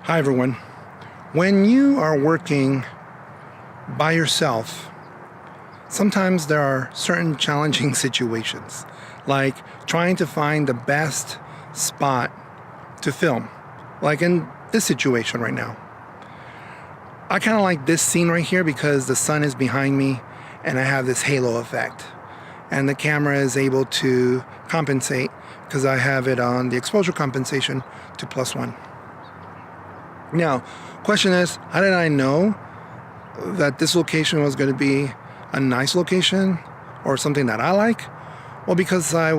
Hi everyone. When you are working by yourself, sometimes there are certain challenging situations, like trying to find the best spot to film, like in this situation right now. I kind of like this scene right here because the sun is behind me and I have this halo effect, and the camera is able to compensate because I have it on the exposure compensation to +1. Now, question is, how did I know that this location was going to be a nice location or something that I like? Well, because I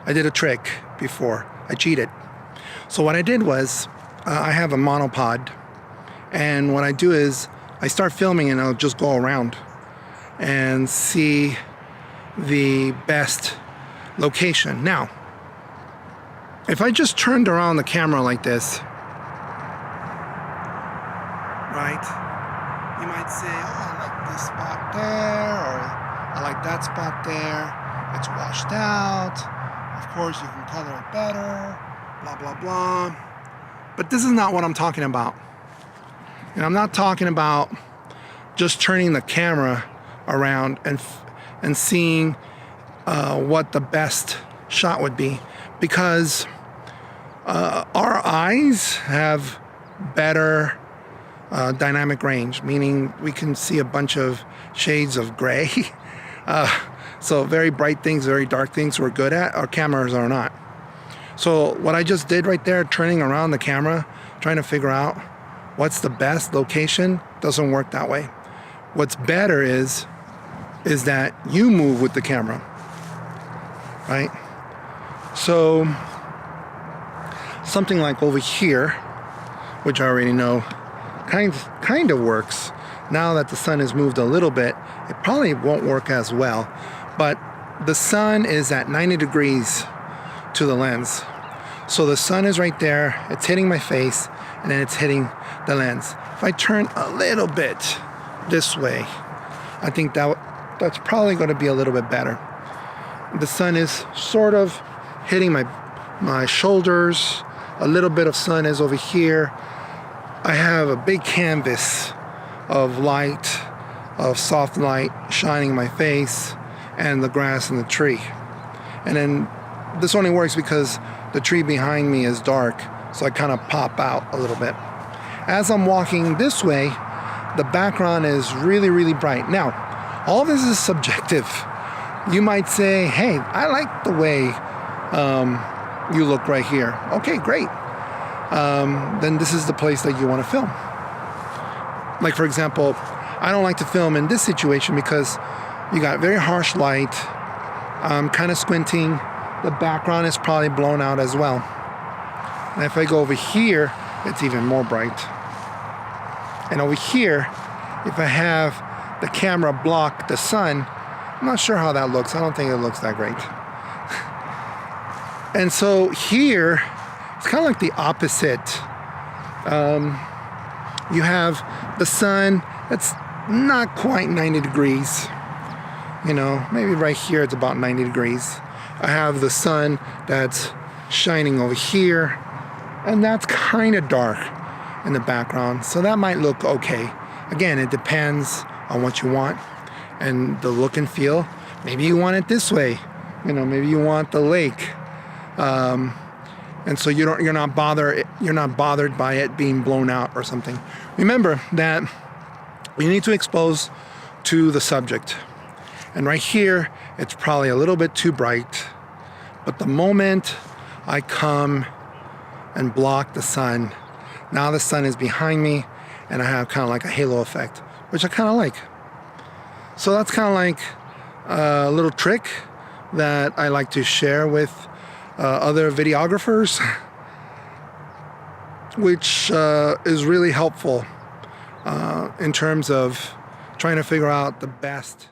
did a trick before. I cheated. So what I did was, I have a monopod, and what I do is I start filming and I'll just go around and see the best location. Now, if I just turned around the camera like this, right, you might say, oh, I like this spot there, or I like that spot there, it's washed out, of course you can color it better, blah blah blah. But this is not what I'm talking about. And I'm not talking about just turning the camera around and seeing what the best shot would be, because our eyes have better dynamic range, meaning we can see a bunch of shades of gray. So very bright things, very dark things we're good at, our cameras are not. So what I just did right there, turning around the camera, trying to figure out what's the best location, doesn't work that way. What's better is that you move with the camera, right? So something like over here, which I already know kind of works. Now that the sun has moved a little bit, it probably won't work as well, but the sun is at 90 degrees to the lens. So the sun is right there, it's hitting my face, and then it's hitting the lens. If I turn a little bit this way, I think that's probably going to be a little bit better. The sun is sort of hitting my shoulders, a little bit of sun is over here. I have a big canvas of light, of soft light shining my face and the grass and the tree. And then this only works because the tree behind me is dark, so I kind of pop out a little bit. As I'm walking this way, the background is really, really bright. Now, all this is subjective. You might say, hey, I like the way you look right here. Okay, great. Then this is the place that you want to film. Like, for example, I don't like to film in this situation because you got very harsh light. I'm kind of squinting. The background is probably blown out as well. And if I go over here, it's even more bright. And over here, if I have the camera block the sun, I'm not sure how that looks. I don't think it looks that great. And so here, it's kind of like the opposite. You have the sun that's not quite 90 degrees. You know, maybe right here it's about 90 degrees. I have the sun that's shining over here, and that's kind of dark in the background. So that might look okay. Again, it depends on what you want and the look and feel. Maybe you want it this way. You know, maybe you want the lake. And so you're not bothered by it being blown out or something. Remember that you need to expose to the subject. And right here, it's probably a little bit too bright. But the moment I come and block the sun, now the sun is behind me and I have kind of like a halo effect, which I kind of like. So that's kind of like a little trick that I like to share with other videographers, which is really helpful in terms of trying to figure out the best